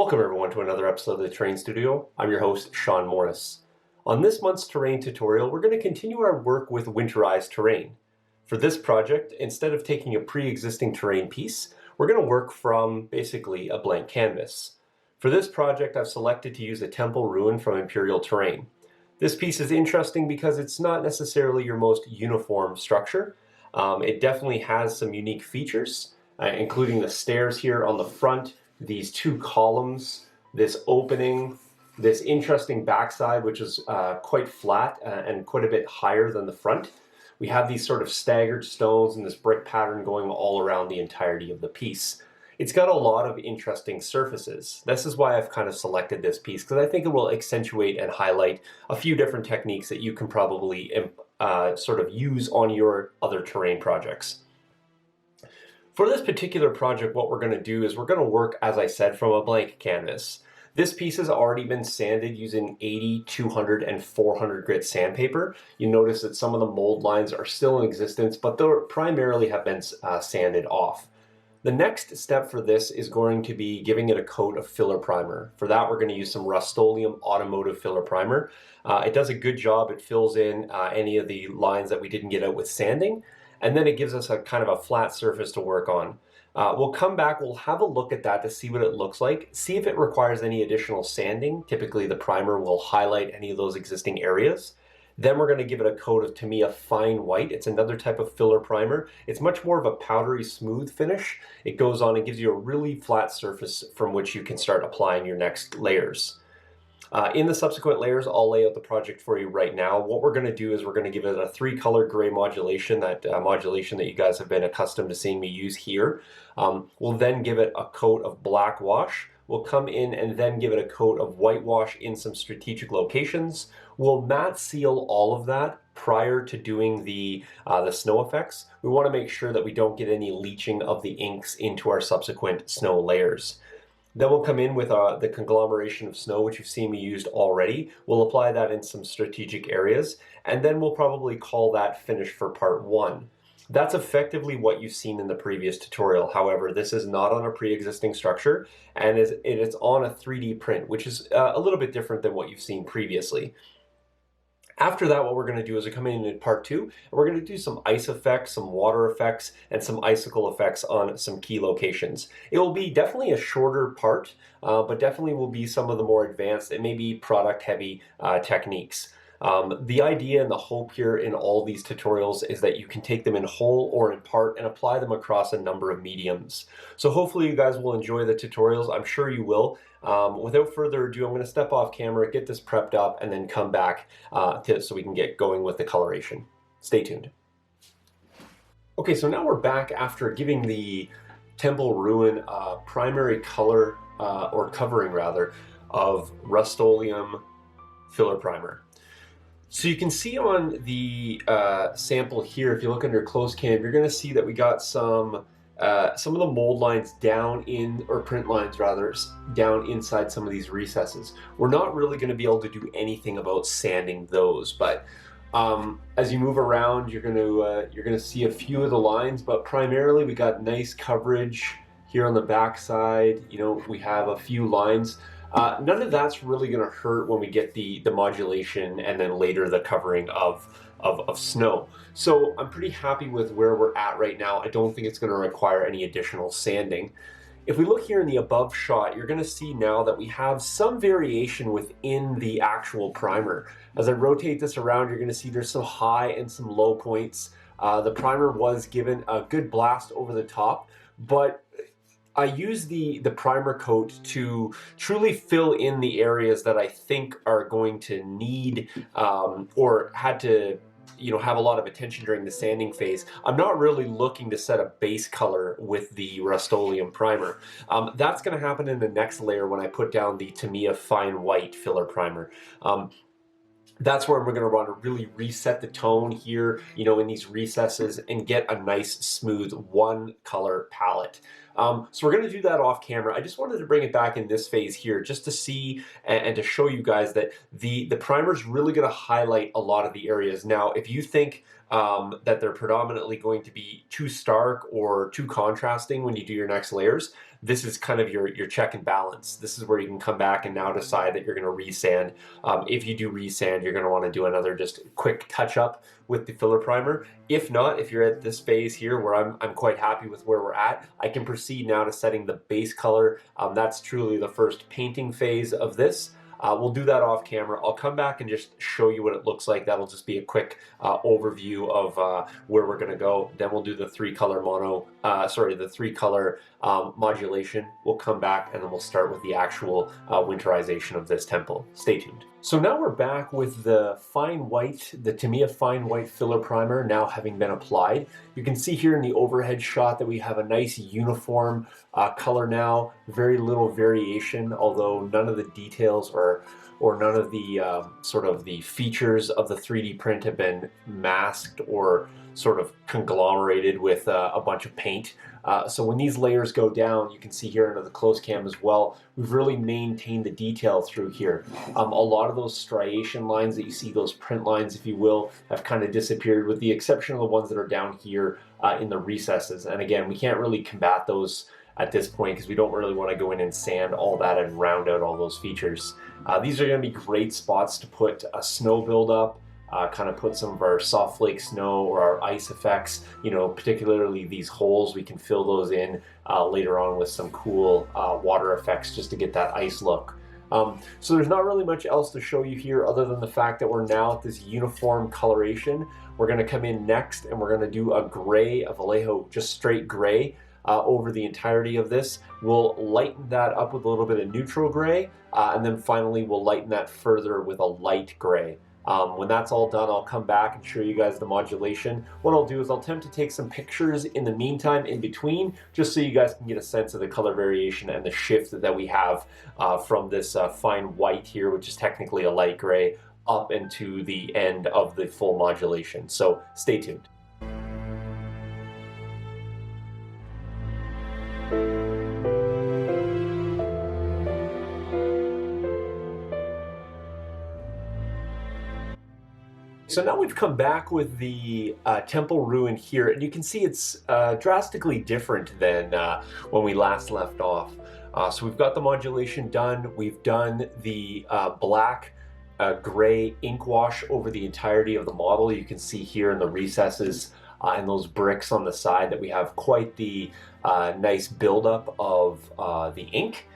Welcome everyone to another episode of the Terrain Studio. I'm your host, Sean Morris. On this month's terrain tutorial, we're going to continue our work with winterized terrain. For this project, instead of taking a pre-existing terrain piece, we're going to work from basically a blank canvas. For this project, I've selected to use a temple ruin from Imperial Terrain. This piece is interesting because it's not necessarily your most uniform structure. It definitely has some unique features, including the stairs here on the front, these two columns, this opening, this interesting backside, which is quite flat and quite a bit higher than the front. We have these sort of staggered stones and this brick pattern going all around the entirety of the piece. It's got a lot of interesting surfaces. This is why I've kind of selected this piece, because I think it will accentuate and highlight a few different techniques that you can probably sort of use on your other terrain projects. For this particular project, what we're going to do is we're going to work, as I said, from a blank canvas. This piece has already been sanded using 80, 200, and 400 grit sandpaper. You notice that some of the mold lines are still in existence, but they primarily have been sanded off. The next step for this is going to be giving it a coat of filler primer. For that, we're going to use some Rust-Oleum Automotive Filler Primer. It does a good job. It fills in any of the lines that we didn't get out with sanding. And then it gives us a kind of a flat surface to work on. We'll come back, we'll have a look at that to see what it looks like, see if it requires any additional sanding. Typically the primer will highlight any of those existing areas. Then we're going to give it a coat of Tamiya Fine White. It's another type of filler primer. It's much more of a powdery smooth finish. It goes on and gives you a really flat surface from which you can start applying your next layers. In the subsequent layers, I'll lay out the project for you right now. What we're going to do is we're going to give it a 3-color gray modulation, that modulation that you guys have been accustomed to seeing me use here. We'll then give it a coat of black wash. We'll come in and then give it a coat of whitewash in some strategic locations. We'll matte seal all of that prior to doing the snow effects. We want to make sure that we don't get any leaching of the inks into our subsequent snow layers. Then we'll come in with the conglomeration of snow, which you've seen me used already. We'll apply that in some strategic areas, and then we'll probably call that finish for part 1. That's effectively what you've seen in the previous tutorial. However, this is not on a pre-existing structure, and it's on a 3D print, which is a little bit different than what you've seen previously. After that, what we're going to do is come in part 2, and we're going to do some ice effects, some water effects, and some icicle effects on some key locations. It will be definitely a shorter part, but definitely will be some of the more advanced and maybe product-heavy techniques. The idea and the hope here in all these tutorials is that you can take them in whole or in part and apply them across a number of mediums. So hopefully you guys will enjoy the tutorials. I'm sure you will. Without further ado, I'm going to step off camera, get this prepped up, and then come back so we can get going with the coloration. Stay tuned. Okay, so now we're back after giving the temple ruin primary color, or covering rather, of Rust-Oleum filler primer. So you can see on the sample here, if you look under close cam, you're going to see that we got some of the mold lines down in, or print lines rather, down inside some of these recesses. We're not really going to be able to do anything about sanding those, but as you move around, you're going to see a few of the lines, but primarily we got nice coverage here on the back side. You know, we have a few lines. None of that's really going to hurt when we get the modulation and then later the covering of snow. So I'm pretty happy with where we're at right now. I don't think it's going to require any additional sanding. If we look here in the above shot, you're going to see now that we have some variation within the actual primer. As I rotate this around, you're going to see there's some high and some low points. The primer was given a good blast over the top, but I use the primer coat to truly fill in the areas that I think are going to need or had to have a lot of attention during the sanding phase. I'm not really looking to set a base color with the Rust-Oleum primer. That's going to happen in the next layer when I put down the Tamiya Fine White filler primer. That's where we're going to want to really reset the tone here, in these recesses and get a nice smooth 1-color palette. So we're going to do that off camera. I just wanted to bring it back in this phase here just to see and to show you guys that the primer is really going to highlight a lot of the areas. Now, if you think that they're predominantly going to be too stark or too contrasting when you do your next layers, this is kind of your check and balance. This is where you can come back and now decide that you're going to resand. If you do resand, you're going to want to do another just quick touch up with the filler primer. If not, if you're at this phase here where I'm quite happy with where we're at, I can proceed now to setting the base color. That's truly the first painting phase of this. We'll do that off camera. I'll come back and just show you what it looks like. That'll just be a quick overview of where we're going to go. Then we'll do the three color modulation. We'll come back and then we'll start with the actual winterization of this temple. Stay tuned. So now we're back with the fine white, the Tamiya fine white filler primer now having been applied. You can see here in the overhead shot that we have a nice uniform color now, very little variation, although none of the details or none of the sort of the features of the 3D print have been masked or sort of conglomerated with a bunch of paint. So when these layers go down, you can see here under the close cam as well, we've really maintained the detail through here. A lot of those striation lines that you see, those print lines, if you will, have kind of disappeared with the exception of the ones that are down here in the recesses. And again, we can't really combat those at this point because we don't really want to go in and sand all that and round out all those features. These are going to be great spots to put a snow buildup, kind of put some of our soft flake snow or our ice effects, you know, particularly these holes, we can fill those in later on with some cool water effects just to get that ice look. So there's not really much else to show you here other than the fact that we're now at this uniform coloration. We're going to come in next and we're going to do a gray, a Vallejo, just straight gray over the entirety of this. We'll lighten that up with a little bit of neutral gray, and then finally we'll lighten that further with a light gray. When that's all done, I'll come back and show you guys the modulation. What I'll do is I'll attempt to take some pictures in the meantime in between, just so you guys can get a sense of the color variation and the shift that we have from this fine white here, which is technically a light gray, up into the end of the full modulation. So stay tuned. So now we've come back with the temple ruin here, and you can see it's drastically different than when we last left off. So we've got the modulation done. We've done the black gray ink wash over the entirety of the model. You can see here in the recesses and those bricks on the side that we have quite the nice buildup of the ink.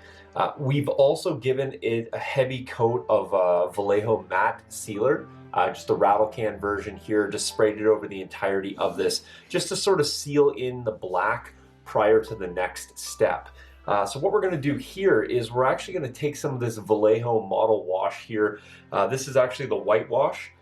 We've also given it a heavy coat of Vallejo matte sealer. Just a rattle can version here, just sprayed it over the entirety of this, just to sort of seal in the black prior to the next step. So what we're going to do here is we're actually going to take some of this Vallejo model wash here. This is actually the white wash,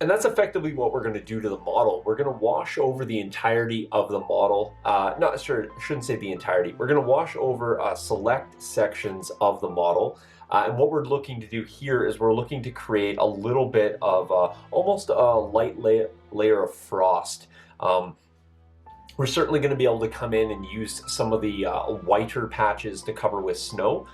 and that's effectively what we're going to do to the model. We're going to wash over the entirety of the model. Not sure, shouldn't say the entirety. We're going to wash over select sections of the model. And what we're looking to do here is we're looking to create a little bit of almost a light layer of frost. We're certainly going to be able to come in and use some of the whiter patches to cover with snow.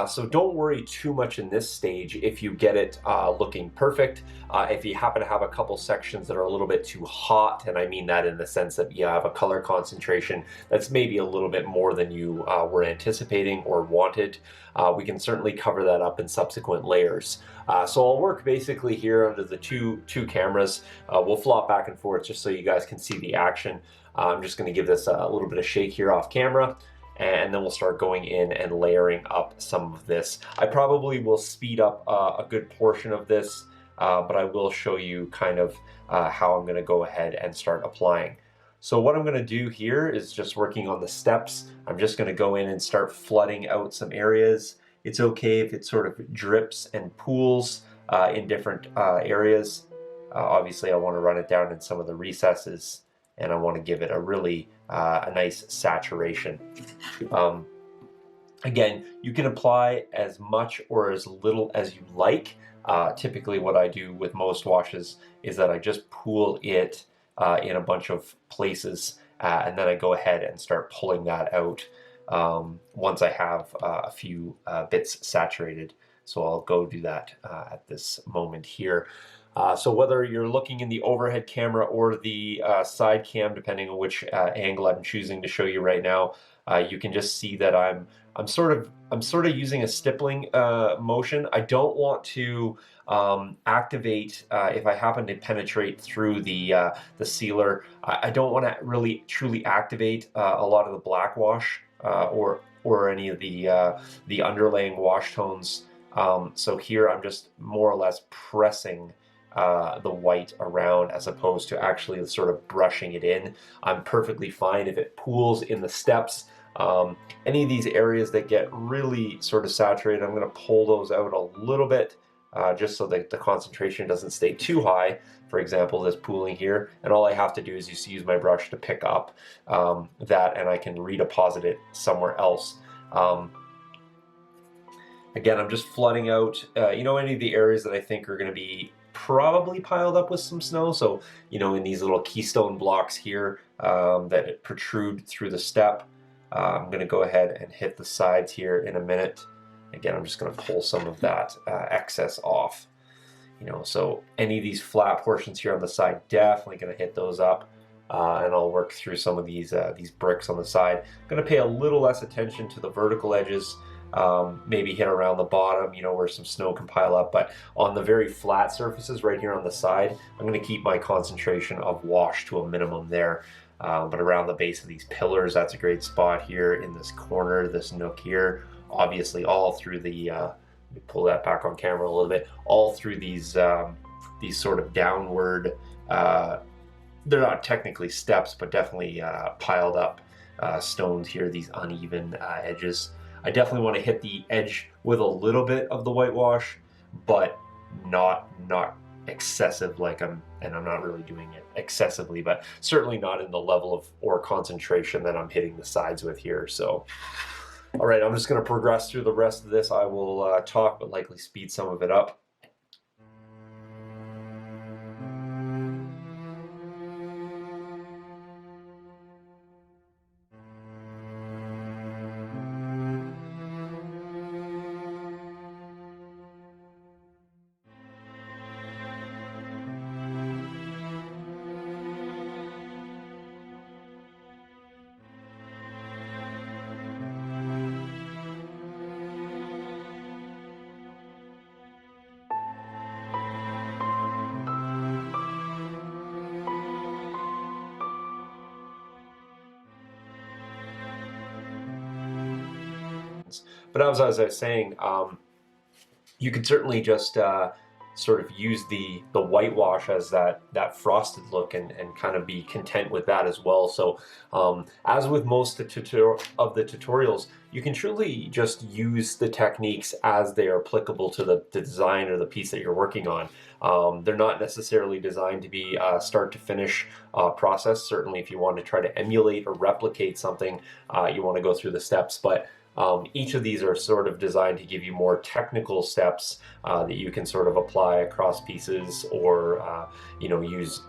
So don't worry too much in this stage if you get it looking perfect. If you happen to have a couple sections that are a little bit too hot, and I mean that in the sense that you have a color concentration that's maybe a little bit more than you were anticipating or wanted, we can certainly cover that up in subsequent layers. So I'll work basically here under the two cameras. We'll flop back and forth just so you guys can see the action. I'm just going to give this a little bit of shake here off camera, and then we'll start going in and layering up some of this. I probably will speed up a good portion of this, but I will show you kind of how I'm going to go ahead and start applying. So what I'm going to do here is just working on the steps. I'm just going to go in and start flooding out some areas. It's okay if it sort of drips and pools in different areas. Obviously I want to run it down in some of the recesses, and I want to give it a really a nice saturation. Again, you can apply as much or as little as you like. Typically what I do with most washes is that I just pool it in a bunch of places, and then I go ahead and start pulling that out once I have a few bits saturated. So I'll go do that at this moment here. So whether you're looking in the overhead camera or the side cam, depending on which angle I'm choosing to show you right now, you can just see that I'm sort of using a stippling motion. I don't want to activate if I happen to penetrate through the sealer. I don't want to really truly activate a lot of the black wash or any of the underlaying wash tones. So here I'm just more or less pressing the white around as opposed to actually sort of brushing it in. I'm perfectly fine if it pools in the steps. Any of these areas that get really sort of saturated, I'm going to pull those out a little bit just so that the concentration doesn't stay too high. For example, this pooling here, and all I have to do is just use my brush to pick up that, and I can redeposit it somewhere else. Again, I'm just flooding out, any of the areas that I think are going to be probably piled up with some snow. So, in these little keystone blocks here that protrude through the step, I'm going to go ahead and hit the sides here in a minute. Again, I'm just going to pull some of that excess off. So any of these flat portions here on the side, definitely going to hit those up. And I'll work through some of these bricks on the side. I'm going to pay a little less attention to the vertical edges. Maybe hit around the bottom, where some snow can pile up, but on the very flat surfaces right here on the side, I'm going to keep my concentration of wash to a minimum there. But around the base of these pillars, that's a great spot here in this corner, this nook here. Obviously, all through the, let me pull that back on camera a little bit, all through these sort of downward, they're not technically steps, but definitely piled up stones here, these uneven edges. I definitely want to hit the edge with a little bit of the whitewash, but not excessive and I'm not really doing it excessively, but certainly not in the level of or concentration that I'm hitting the sides with here. So, all right, I'm just going to progress through the rest of this. I will talk, but likely speed some of it up. But as I was saying, you could certainly just sort of use the whitewash as that frosted look and kind of be content with that as well. So as with most of the tutorials, you can truly just use the techniques as they are applicable to the design or the piece that you're working on. They're not necessarily designed to be a start to finish process. Certainly if you want to try to emulate or replicate something, you want to go through the steps, but each of these are sort of designed to give you more technical steps that you can sort of apply across pieces or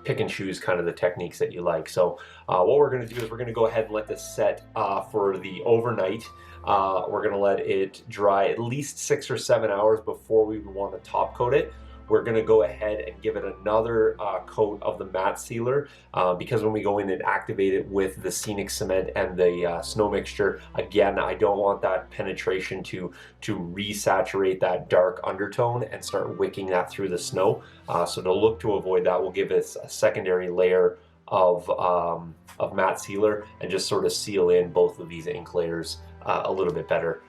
pick and choose kind of the techniques that you like. So what we're going to do is we're going to go ahead and let this set for the overnight. We're going to let it dry at least 6 or 7 hours before we want to top coat it. We're going to go ahead and give it another coat of the matte sealer because when we go in and activate it with the Scenic Cement and the snow mixture, again, I don't want that penetration to resaturate that dark undertone and start wicking that through the snow. So to look to avoid that, we'll give it a secondary layer of matte sealer and just sort of seal in both of these ink layers a little bit better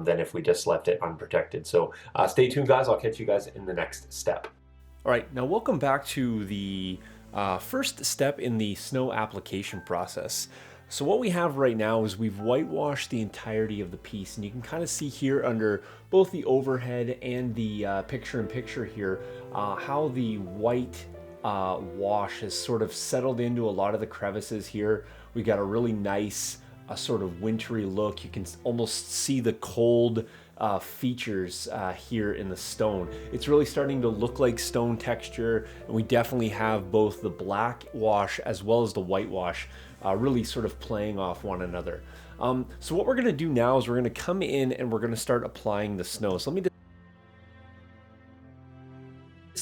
than if we just left it unprotected. So stay tuned, guys. I'll catch you guys in the next step. All right, now welcome back to the first step in the snow application process. So what we have right now is we've whitewashed the entirety of the piece, and you can kind of see here under both the overhead and the picture-in-picture here how the white wash has sort of settled into a lot of the crevices here. We got a really nice sort of wintry look. You can almost see the cold features here in the stone. It's really starting to look like stone texture, and we definitely have both the black wash as well as the white wash really sort of playing off one another. So what we're going to do now is we're going to come in and we're going to start applying the snow. So let me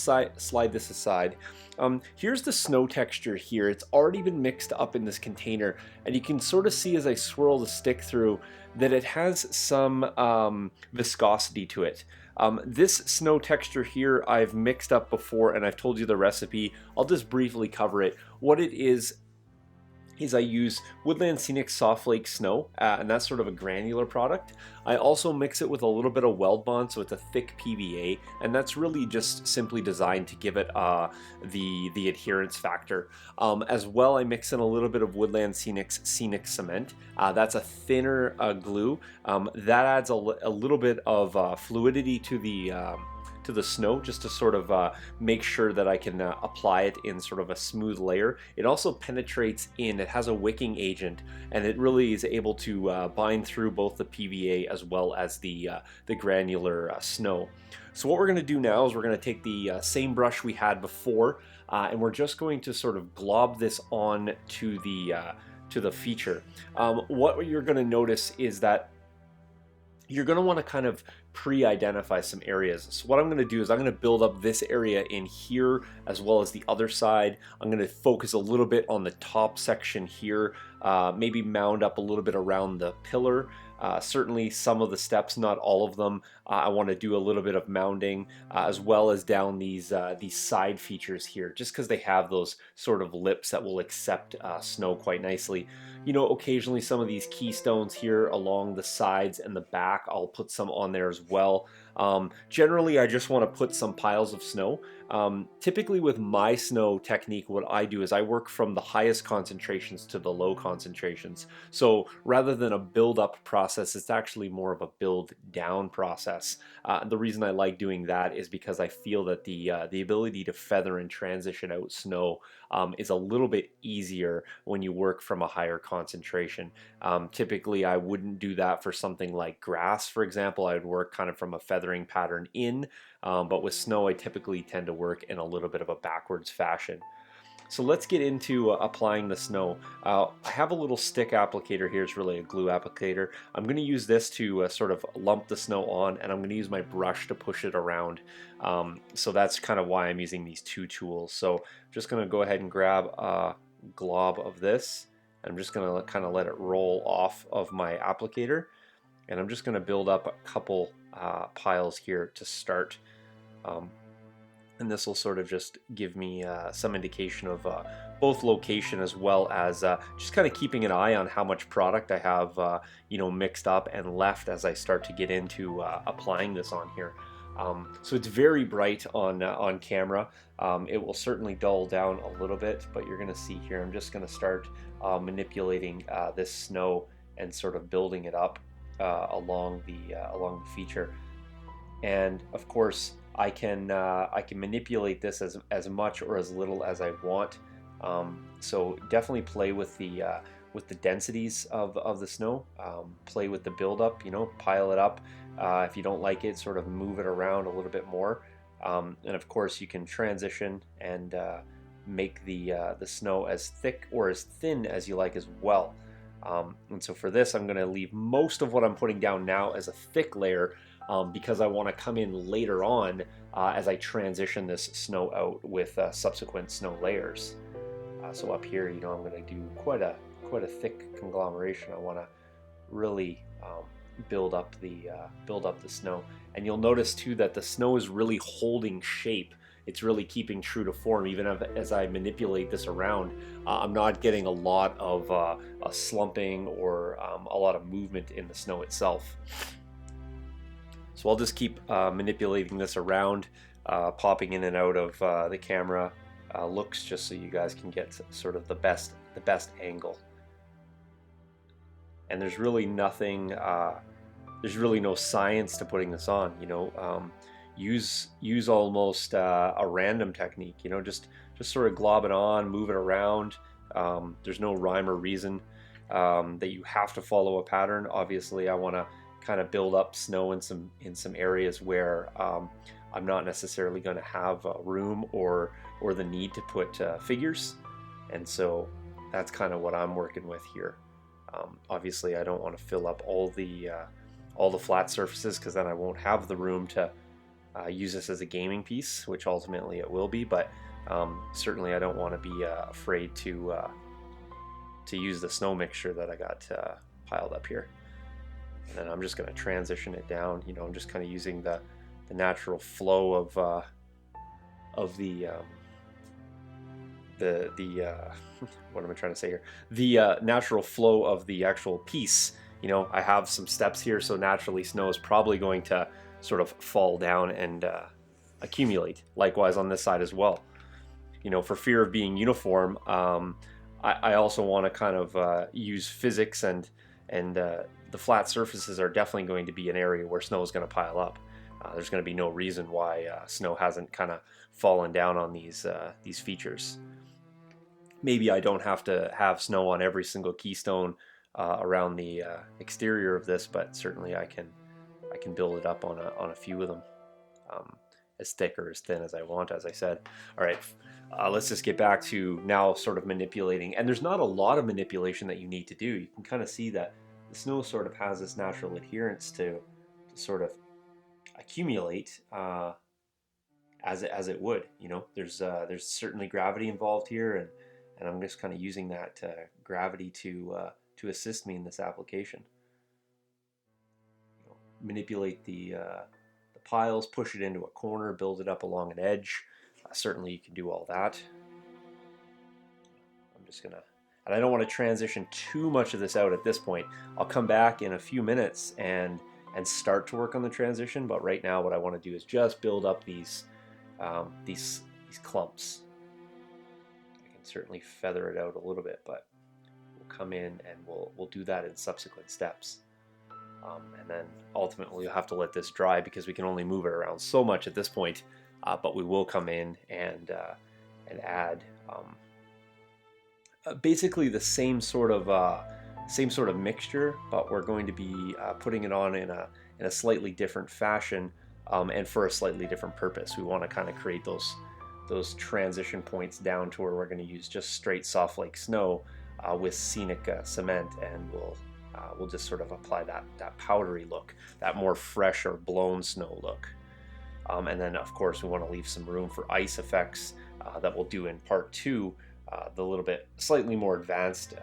slide this aside. Here's the snow texture here. It's already been mixed up in this container, and you can sort of see as I swirl the stick through that it has some viscosity to it. This snow texture here I've mixed up before, and I've told you the recipe. I'll just briefly cover it. What it is I use Woodland Scenic Soft Flake Snow, and that's sort of a granular product. I also mix it with a little bit of Weld Bond, so it's a thick PVA, and that's really just simply designed to give it the adherence factor. As well, I mix in a little bit of Woodland Scenic's Scenic Cement. That's a thinner glue. That adds a little bit of fluidity to the snow, just to sort of make sure that I can apply it in sort of a smooth layer. It also penetrates in, it has a wicking agent, and it really is able to bind through both the PVA as well as the granular snow. So what we're going to do now is we're going to take the same brush we had before, and we're just going to sort of glob this on to the feature. What you're going to notice is that you're going to want to kind of pre-identify some areas. So what I'm going to do is I'm going to build up this area in here as well as the other side. I'm going to focus a little bit on the top section here, maybe mound up a little bit around the pillar. Certainly some of the steps, not all of them. I want to do a little bit of mounding as well as down these side features here, just because they have those sort of lips that will accept snow quite nicely. You know, occasionally some of these keystones here along the sides and the back, I'll put some on there as well. Generally, I just want to put some piles of snow. Typically with my snow technique, what I do is I work from the highest concentrations to the low concentrations. So rather than a build-up process, it's actually more of a build-down process. The reason I like doing that is because I feel that the ability to feather and transition out snow is a little bit easier when you work from a higher concentration. Typically, I wouldn't do that for something like grass, for example. I would work kind of from a feathering pattern in, but with snow, I typically tend to work in a little bit of a backwards fashion. So let's get into applying the snow. I have a little stick applicator here. It's really a glue applicator. I'm going to use this to sort of lump the snow on, and I'm going to use my brush to push it around. So that's kind of why I'm using these two tools. So I'm just going to go ahead and grab a glob of this. I'm just going to kind of let it roll off of my applicator, and I'm just going to build up a couple piles here to start. And this will sort of just give me some indication of both location as well as just kind of keeping an eye on how much product I have mixed up and left as I start to get into applying this on here. So it's very bright on camera. It will certainly dull down a little bit, but you're going to see here I'm just going to start manipulating this snow and sort of building it up along the feature. And of course, I can manipulate this as much or as little as I want. So definitely play with the densities of the snow. Play with the buildup. Pile it up. If you don't like it, sort of move it around a little bit more. And of course, you can transition and make the snow as thick or as thin as you like as well. And so for this, I'm going to leave most of what I'm putting down now as a thick layer. Because I want to come in later on as I transition this snow out with subsequent snow layers. So up here, I'm going to do quite a thick conglomeration. I want to really build up the snow, and you'll notice too that the snow is really holding shape. It's really keeping true to form. Even as I manipulate this around, I'm not getting a lot of a slumping or a lot of movement in the snow itself. So I'll just keep manipulating this around, popping in and out of the camera looks, just so you guys can get sort of the best angle. And there's really nothing, there's really no science to putting this on. Use almost a random technique. Just sort of glob it on, move it around. There's no rhyme or reason that you have to follow a pattern. Obviously, I want to kind of build up snow in some areas where I'm not necessarily going to have room or the need to put figures, and so that's kind of what I'm working with here. Obviously, I don't want to fill up all the flat surfaces, because then I won't have the room to use this as a gaming piece, which ultimately it will be, but certainly I don't want to be afraid to use the snow mixture that I got piled up here. And then I'm just going to transition it down. You know, I'm just kind of using the natural flow of the what am I trying to say here? The natural flow of the actual piece. You know, I have some steps here, so naturally snow is probably going to sort of fall down and accumulate. Likewise on this side as well. You know, for fear of being uniform, I also want to kind of use physics, and the flat surfaces are definitely going to be an area where snow is going to pile up. There's going to be no reason why snow hasn't kind of fallen down on these features. Maybe I don't have to have snow on every single keystone around the exterior of this, but certainly I can build it up on a few of them, as thick or as thin as I want, as I said. All right, let's just get back to now sort of manipulating. And there's not a lot of manipulation that you need to do. You can kind of see that the snow sort of has this natural adherence to sort of accumulate as it would. You know, there's certainly gravity involved here, and I'm just kind of using that gravity to assist me in this application. You know, manipulate the piles, push it into a corner, build it up along an edge. Certainly you can do all that. I'm just gonna, and I don't want to transition too much of this out at this point. I'll come back in a few minutes and start to work on the transition, but right now what I want to do is just build up these clumps. I can certainly feather it out a little bit, but we'll come in and we'll do that in subsequent steps. And then ultimately you'll have to let this dry because we can only move it around so much at this point, but we will come in and add basically the same sort of mixture, but we're going to be putting it on in a slightly different fashion, and for a slightly different purpose. We want to kind of create those transition points down to where we're going to use just straight soft flake snow with Scenic Cement, and we'll just sort of apply that powdery look, that more fresh or blown snow look. And then of course we want to leave some room for ice effects that we'll do in part 2, the little bit slightly more advanced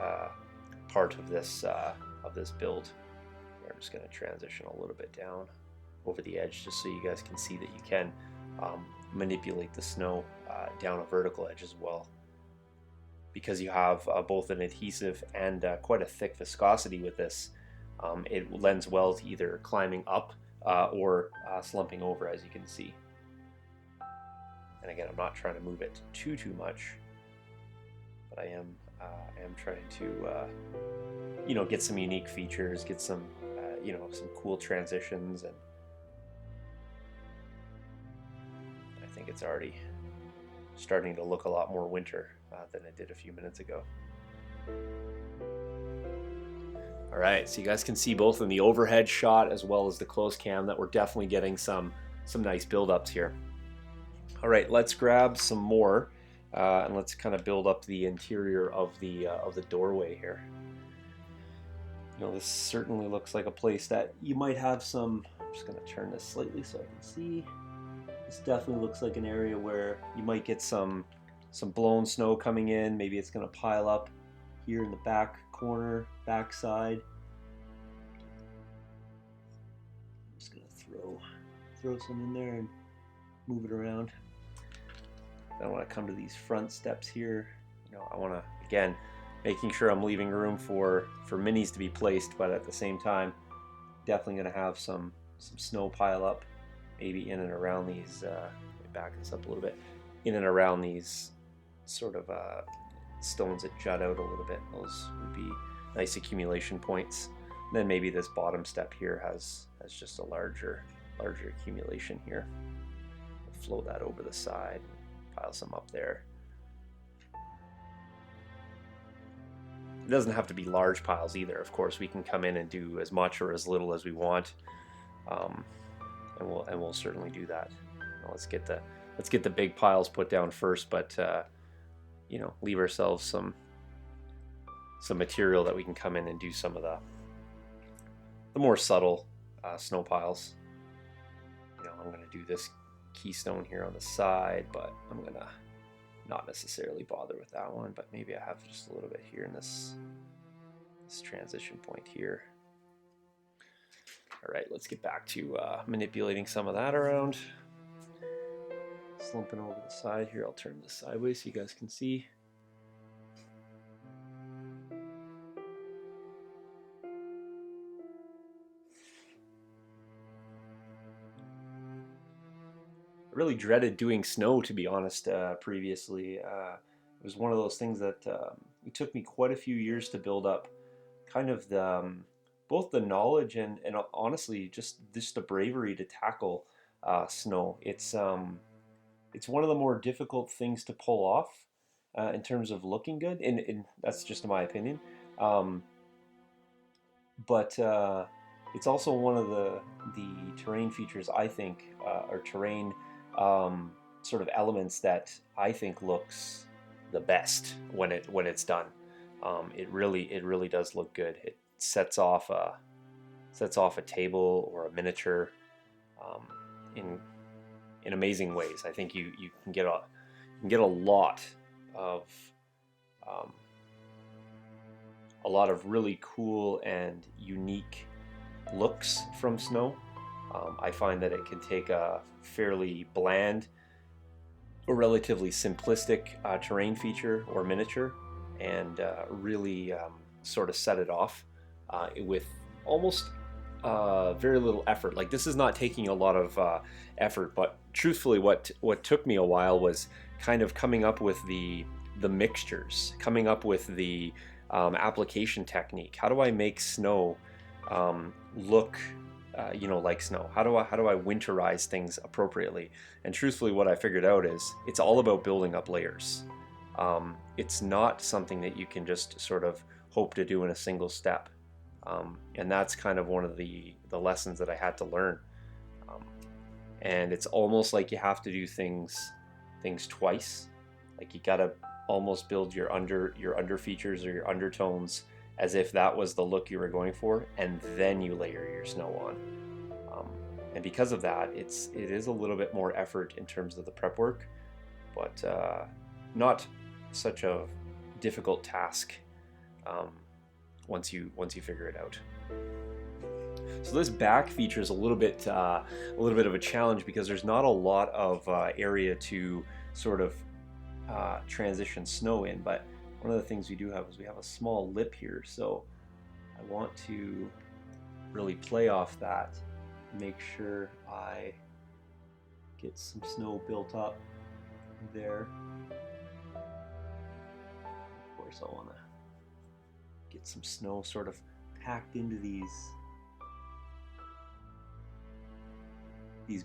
part of this build. I'm just going to transition a little bit down over the edge just so you guys can see that you can manipulate the snow down a vertical edge as well. Because you have both an adhesive and quite a thick viscosity with this, it lends well to either climbing up or slumping over, as you can see. And again, I'm not trying to move it too much, but I am trying to get some unique features, get some some cool transitions, and I think it's already starting to look a lot more winter than it did a few minutes ago. All right, so you guys can see both in the overhead shot as well as the close cam that we're definitely getting some nice build-ups here. All right, let's grab some more and let's kind of build up the interior of the doorway here. You know, this certainly looks like a place that you might have some. I'm just going to turn this slightly so I can see. This definitely looks like an area where you might get some blown snow coming in. Maybe it's going to pile up here in the back corner, back side. I'm just going to throw some in there and move it around. Then I want to come to these front steps here. You know, I want to, again, making sure I'm leaving room for minis to be placed, but at the same time, definitely going to have some snow pile up, maybe in and around these. Let me back this up a little bit. In and around these sort of stones that jut out a little bit. Those would be nice accumulation points. And then maybe this bottom step here has just a larger accumulation here. We'll flow that over the side, pile some up there. It doesn't have to be large piles either. Of course, we can come in and do as much or as little as we want, and we'll certainly do that. Now let's get the big piles put down first, but leave ourselves some material that we can come in and do some of the more subtle snow piles. I'm going to do this keystone here on the side, but I'm gonna not necessarily bother with that one, but maybe I have just a little bit here in this transition point here. All right, let's get back to manipulating some of that around. Slumping over the side here, I'll turn this sideways so you guys can see. I really dreaded doing snow, to be honest, previously. It was one of those things that it took me quite a few years to build up kind of the both the knowledge and honestly just the bravery to tackle snow. It's one of the more difficult things to pull off in terms of looking good, and that's just my opinion. Um, but it's also one of the terrain features I think, or terrain sort of elements that I think looks the best when it's done. It really does look good. It sets off a table or a miniature in amazing ways. I think you can get a lot of really cool and unique looks from snow. I find that it can take a fairly bland or relatively simplistic terrain feature or miniature and really sort of set it off with almost very little effort. Like, this is not taking a lot of effort, but truthfully what took me a while was kind of coming up with the mixtures, coming up with the application technique. How do I make snow look like snow? How do I winterize things appropriately? And truthfully, what I figured out is it's all about building up layers. It's not something that you can just sort of hope to do in a single step. And that's kind of one of the lessons that I had to learn. And it's almost like you have to do things twice. Like, you gotta almost build your under features or your undertones as if that was the look you were going for, and then you layer your snow on. And because of that, it is a little bit more effort in terms of the prep work, but not such a difficult task once you figure it out. So this back feature is a little bit of a challenge because there's not a lot of area to sort of transition snow in, but one of the things we do have is we have a small lip here, so I want to really play off that, make sure I get some snow built up there. Of course, I want to get some snow sort of packed into these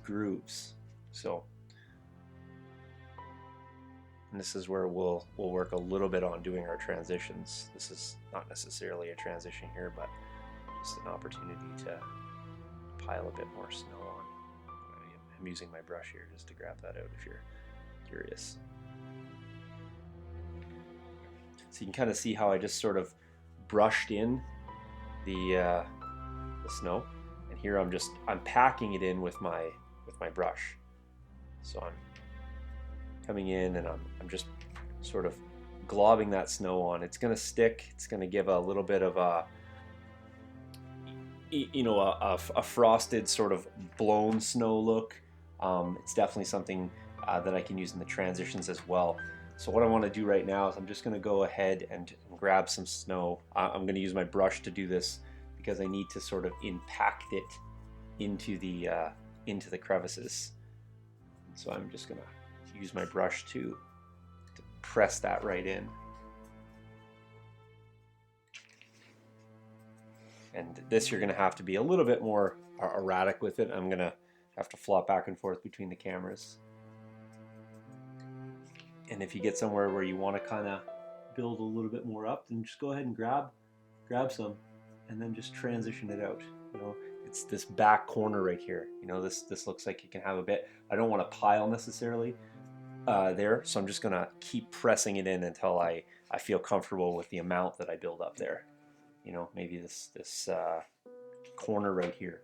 grooves. So, and this is where we'll work a little bit on doing our transitions. This is not necessarily a transition here, but just an opportunity to pile a bit more snow on. I'm using my brush here just to grab that out if you're curious. So you can kind of see how I just sort of brushed in the snow, and here I'm packing it in with my brush. So I'm coming in and I'm just sort of globbing that snow on. It's gonna stick. It's gonna give a little bit of a frosted sort of blown snow look. It's definitely something that I can use in the transitions as well. So what I want to do right now is I'm just going to go ahead and grab some snow. I'm going to use my brush to do this because I need to sort of impact it into the crevices. So I'm just going to use my brush to press that right in. And this, you're going to have to be a little bit more erratic with it. I'm going to have to flop back and forth between the cameras. And if you get somewhere where you want to kind of build a little bit more up, then just go ahead and grab some and then just transition it out. You know, it's this back corner right here. You know, this looks like you can have a bit. I don't want to pile necessarily there, so I'm just going to keep pressing it in until I feel comfortable with the amount that I build up there. You know, maybe this corner right here.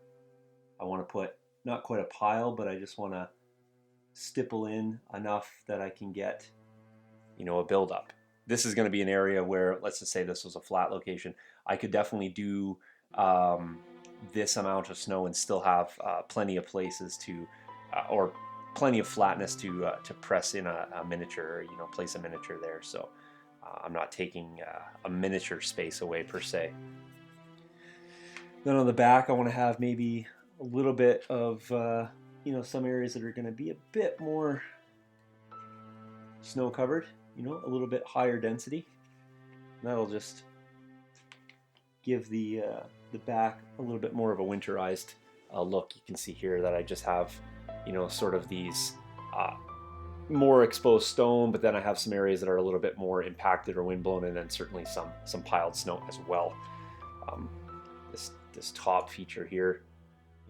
I want to put not quite a pile, but I just want to stipple in enough that I can get, you know, a buildup. This is going to be an area where, let's just say this was a flat location, I could definitely do this amount of snow and still have plenty of places to, or plenty of flatness to press in a miniature, or, you know, place a miniature there. So I'm not taking a miniature space away per se. Then on the back, I want to have maybe a little bit of, you know, some areas that are going to be a bit more snow covered, you know, a little bit higher density. And that'll just give the back a little bit more of a winterized look. You can see here that I just have, you know, sort of these more exposed stone, but then I have some areas that are a little bit more impacted or windblown, and then certainly some piled snow as well. This top feature here,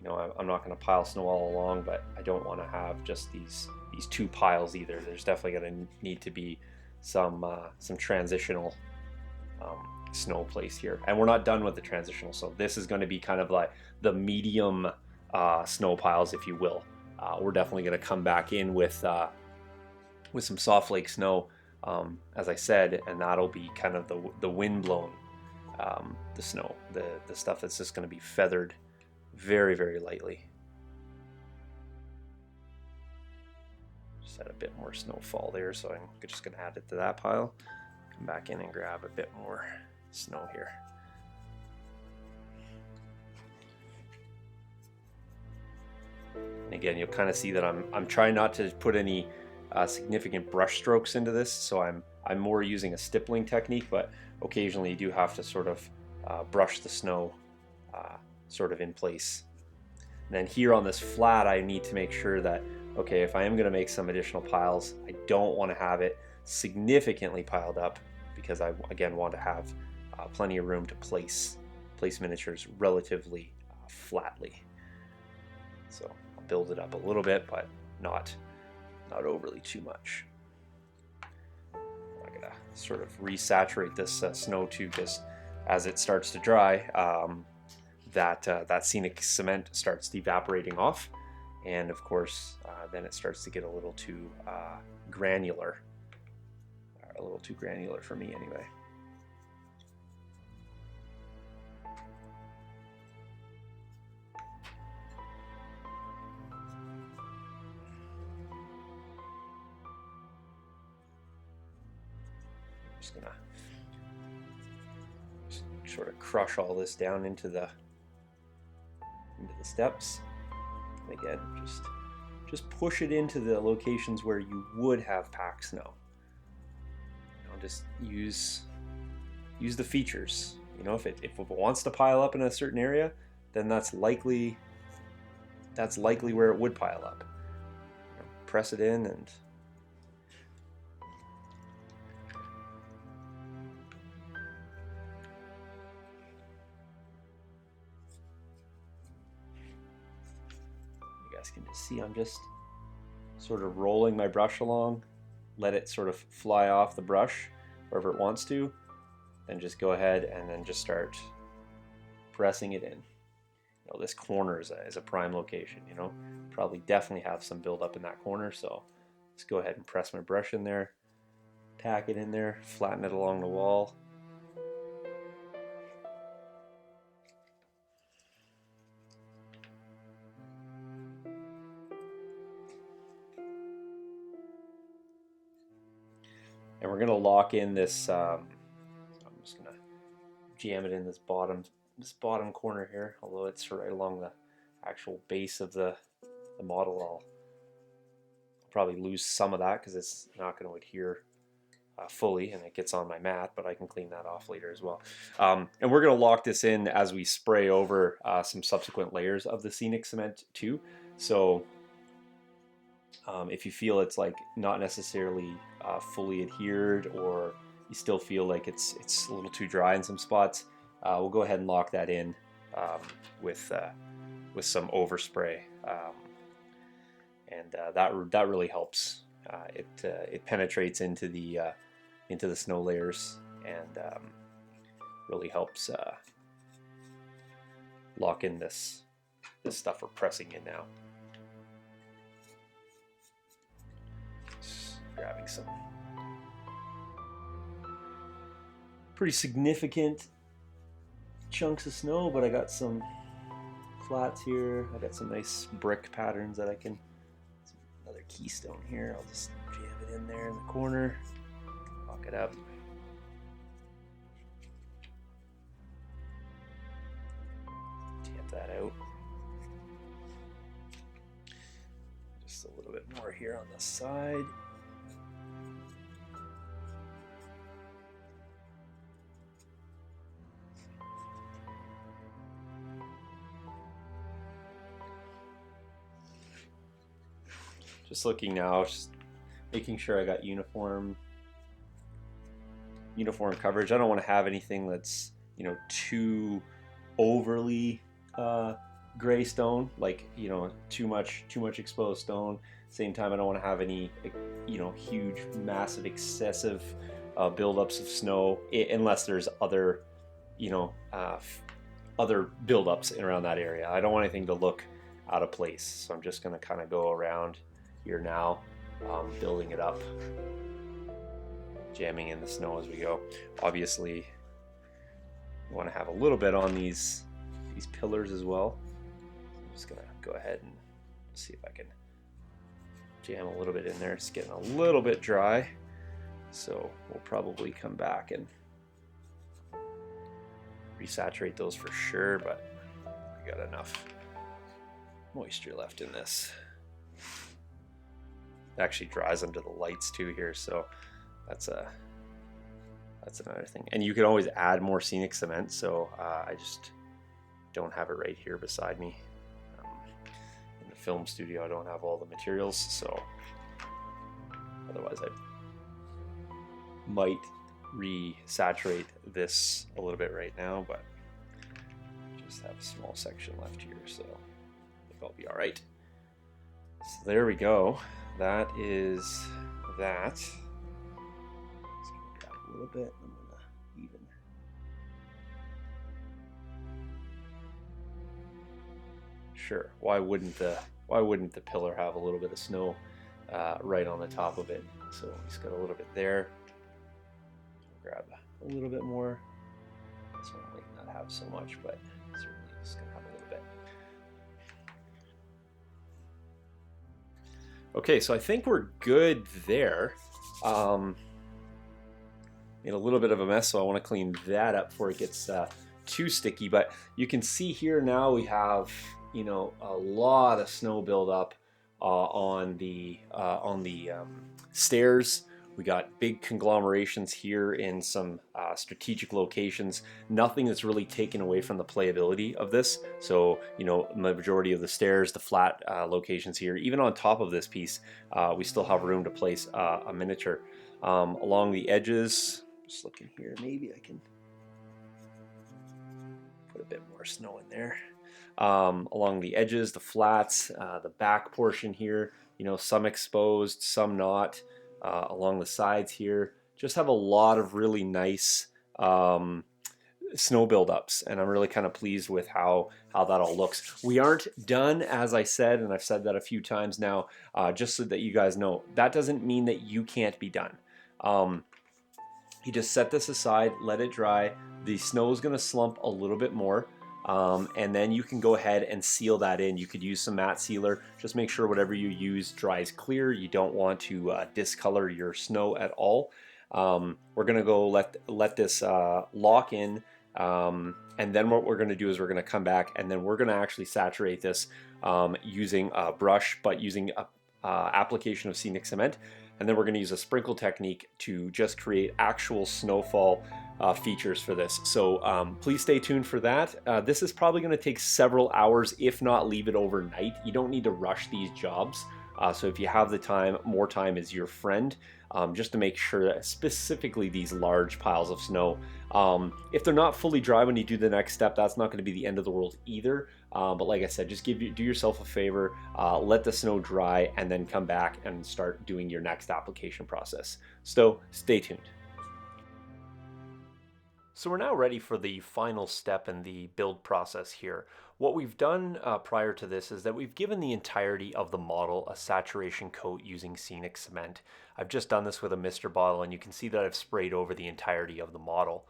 you know, I'm not going to pile snow all along, but I don't want to have just these two piles either. There's definitely going to need to be some transitional snow placed here, and we're not done with the transitional. So this is going to be kind of like the medium snow piles, if you will. We're definitely going to come back in with some soft flake snow, as I said, and that'll be kind of the wind blown the snow, the stuff that's just going to be feathered very, very lightly. Just add a bit more snowfall there, so I'm just going to add it to that pile. Come back in and grab a bit more snow here. And again, you'll kind of see that I'm trying not to put any significant brush strokes into this, so I'm more using a stippling technique, but occasionally you do have to sort of brush the snow sort of in place. And then here on this flat, I need to make sure that, okay, if I am going to make some additional piles, I don't want to have it significantly piled up, because I, again, want to have plenty of room to place miniatures relatively flatly. So I'll build it up a little bit, but not overly too much. I'm gonna sort of resaturate this snow too, because as it starts to dry, that scenic cement starts evaporating off, and of course then it starts to get a little too granular, for me anyway. Just gonna sort of crush all this down into the steps. And again, just push it into the locations where you would have packed snow. You know, just use the features. You know, if it wants to pile up in a certain area, then that's likely where it would pile up. You know, press it in and can just see I'm just sort of rolling my brush along, let it sort of fly off the brush wherever it wants to, then just go ahead and then just start pressing it in. You know, this corner is a prime location, you know, probably definitely have some buildup in that corner, so let's go ahead and press my brush in there, tack it in there, flatten it along the wall. And we're going to lock in this, I'm just going to jam it in this bottom corner here, although it's right along the actual base of the model. I'll probably lose some of that because it's not going to adhere fully, and it gets on my mat, but I can clean that off later as well. And we're going to lock this in as we spray over some subsequent layers of the Scenic Cement too. So if you feel it's like not necessarily fully adhered, or you still feel like it's a little too dry in some spots, we'll go ahead and lock that in with some overspray, and that really helps. It penetrates into the snow layers, and really helps lock in this stuff we're pressing in now. grabbing some pretty significant chunks of snow, but I got some flats here. I got some nice brick patterns that I can, another keystone here. I'll just jam it in there in the corner, lock it up. Tamp that out. Just a little bit more here on the side. Just looking now, just making sure I got uniform coverage. I don't want to have anything that's, you know, too overly gray stone, like, you know, too much exposed stone. Same time, I don't want to have any, you know, huge, massive, excessive buildups of snow, unless there's other, you know, other buildups around that area. I don't want anything to look out of place, so I'm just going to kind of go around here now, building it up, jamming in the snow as we go. Obviously, you want to have a little bit on these pillars as well. I'm just gonna go ahead and see if I can jam a little bit in there. It's getting a little bit dry, so we'll probably come back and resaturate those for sure, but we got enough moisture left in this. It actually dries under the lights too here, so that's another thing. And you can always add more Scenic Cement, so I just don't have it right here beside me. In the film studio, I don't have all the materials, so otherwise I might resaturate this a little bit right now, but just have a small section left here, so I think I'll be all right. So there we go. That is that. Just gonna grab a little bit. I'm gonna even. Sure. Why wouldn't the pillar have a little bit of snow right on the top of it? So we just got a little bit there. Grab a little bit more. This one might not have so much, but certainly just gonna have a little bit. Okay, so I think we're good there. Made a little bit of a mess, so I want to clean that up before it gets too sticky. But you can see here now we have, you know, a lot of snow buildup on the stairs. We got big conglomerations here in some strategic locations. Nothing that's really taken away from the playability of this. So, you know, majority of the stairs, the flat locations here, even on top of this piece, we still have room to place a miniature. Along the edges, just looking here, maybe I can put a bit more snow in there. Along the edges, the flats, the back portion here, you know, some exposed, some not. Along the sides here, just have a lot of really nice snow buildups, and I'm really kind of pleased with how that all looks. We aren't done, as I said, and I've said that a few times now, just so that you guys know. That doesn't mean that you can't be done. You just set this aside, let it dry. The snow is going to slump a little bit more. And then you can go ahead and seal that in. You could use some matte sealer. Just make sure whatever you use dries clear. You don't want to discolor your snow at all. We're gonna go let this lock in, and then what we're gonna do is we're gonna come back and then we're gonna actually saturate this using a brush, but using a application of Scenic Cement. And then we're going to use a sprinkle technique to just create actual snowfall features for this. So please stay tuned for that. This is probably going to take several hours, if not leave it overnight. You don't need to rush these jobs. So if you have the time, more time is your friend, just to make sure that specifically these large piles of snow, if they're not fully dry when you do the next step, that's not going to be the end of the world either. But like I said, just do yourself a favor, let the snow dry, and then come back and start doing your next application process. So stay tuned. So we're now ready for the final step in the build process here. What we've done prior to this is that we've given the entirety of the model a saturation coat using Scenic Cement. I've just done this with a mister bottle, and you can see that I've sprayed over the entirety of the model.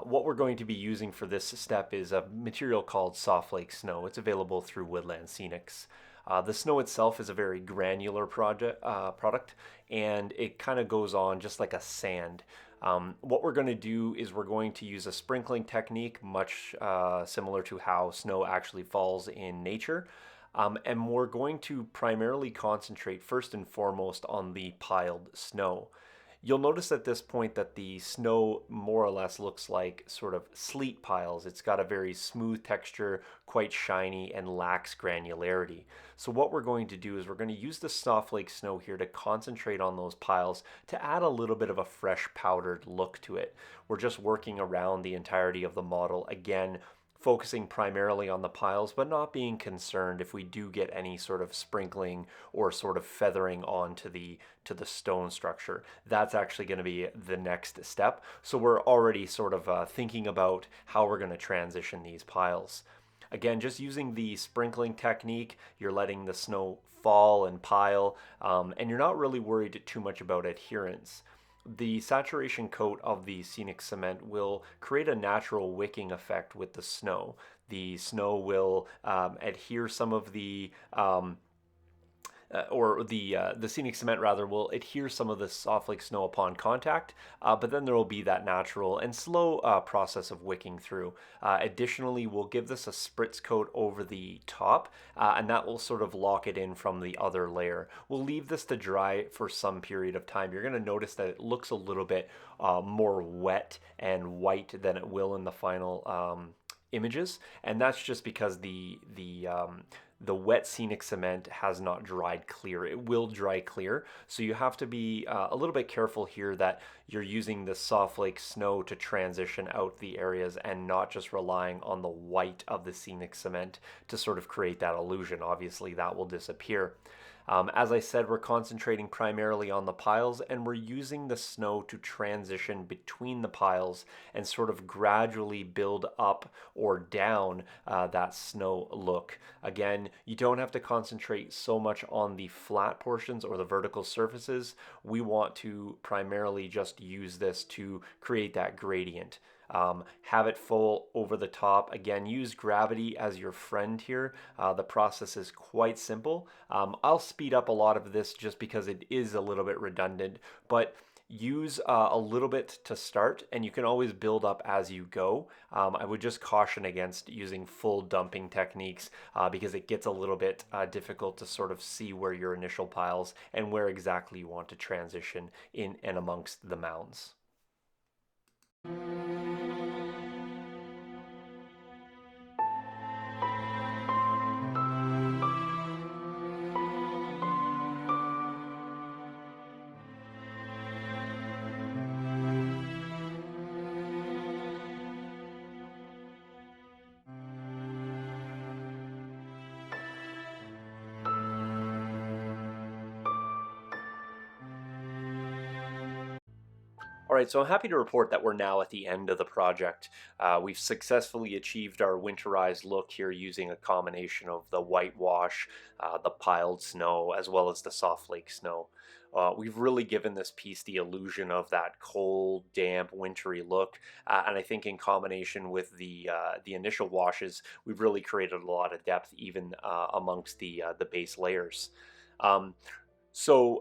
What we're going to be using for this step is a material called soft flake snow. It's available through Woodland Scenics. The snow itself is a very granular product, and it kind of goes on just like a sand. What we're going to do is we're going to use a sprinkling technique, much similar to how snow actually falls in nature. And we're going to primarily concentrate first and foremost on the piled snow. You'll notice at this point that the snow more or less looks like sort of sleet piles. It's got a very smooth texture, quite shiny, and lacks granularity. So what we're going to do is we're going to use the soft flake snow here to concentrate on those piles to add a little bit of a fresh powdered look to it. We're just working around the entirety of the model, again, focusing primarily on the piles, but not being concerned if we do get any sort of sprinkling or sort of feathering onto the stone structure. That's actually going to be the next step. So we're already sort of thinking about how we're going to transition these piles. Again, just using the sprinkling technique, you're letting the snow fall and pile, and you're not really worried too much about adherence. The saturation coat of the Scenic Cement will create a natural wicking effect with the snow. The snow will adhere some of the the Scenic Cement rather will adhere some of the soft flake snow upon contact, but then there will be that natural and slow process of wicking through. Additionally, we'll give this a spritz coat over the top, and that will sort of lock it in from the other layer. We'll leave this to dry for some period of time. You're going to notice that it looks a little bit more wet and white than it will in the final images, and that's just because the wet Scenic Cement has not dried clear. It will dry clear, so you have to be a little bit careful here that you're using the soft flake snow to transition out the areas and not just relying on the white of the Scenic Cement to sort of create that illusion. Obviously, that will disappear. As I said, we're concentrating primarily on the piles, and we're using the snow to transition between the piles and sort of gradually build up or down that snow look. Again, you don't have to concentrate so much on the flat portions or the vertical surfaces. We want to primarily just use this to create that gradient. Have it full over the top. Again, use gravity as your friend here. The process is quite simple. I'll speed up a lot of this just because it is a little bit redundant, but use a little bit to start, and you can always build up as you go. I would just caution against using full dumping techniques because it gets a little bit difficult to sort of see where your initial piles and where exactly you want to transition in and amongst the mounds. All right, so I'm happy to report that we're now at the end of the project. We've successfully achieved our winterized look here using a combination of the whitewash, the piled snow, as well as the soft flake snow. We've really given this piece the illusion of that cold, damp, wintry look, and I think in combination with the initial washes, we've really created a lot of depth even amongst the base layers. So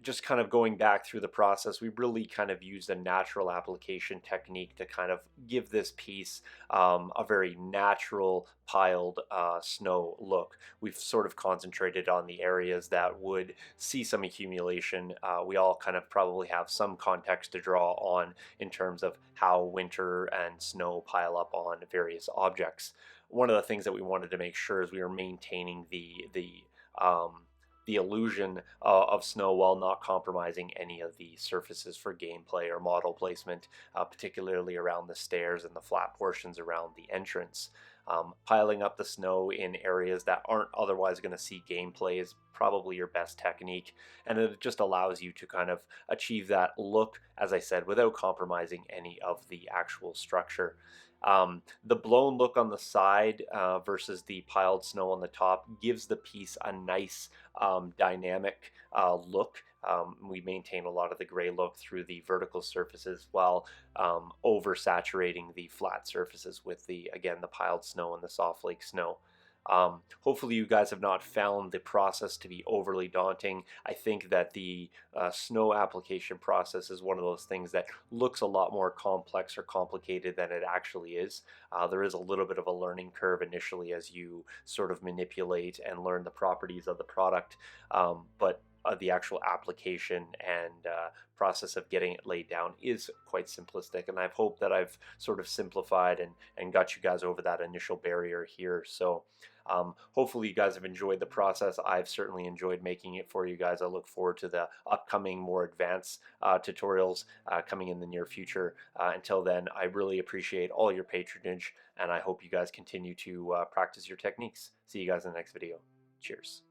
just kind of going back through the process, we really kind of used a natural application technique to kind of give this piece a very natural piled snow look. We've sort of concentrated on the areas that would see some accumulation. We all kind of probably have some context to draw on in terms of how winter and snow pile up on various objects. One of the things that we wanted to make sure is we were maintaining the illusion of snow while not compromising any of the surfaces for gameplay or model placement, particularly around the stairs and the flat portions around the entrance. Piling up the snow in areas that aren't otherwise going to see gameplay is probably your best technique, and it just allows you to kind of achieve that look, as I said, without compromising any of the actual structure. The blown look on the side versus the piled snow on the top gives the piece a nice dynamic look. We maintain a lot of the gray look through the vertical surfaces while oversaturating the flat surfaces with the piled snow and the soft flake snow. Hopefully you guys have not found the process to be overly daunting. I think that the snow application process is one of those things that looks a lot more complex or complicated than it actually is. There is a little bit of a learning curve initially as you sort of manipulate and learn the properties of the product, but the actual application and process of getting it laid down is quite simplistic, and I hope that I've sort of simplified and got you guys over that initial barrier here. So hopefully you guys have enjoyed the process. I've certainly enjoyed making it for you guys. I look forward to the upcoming more advanced tutorials coming in the near future. Until then, I really appreciate all your patronage, and I hope you guys continue to practice your techniques. See you guys in the next video. Cheers.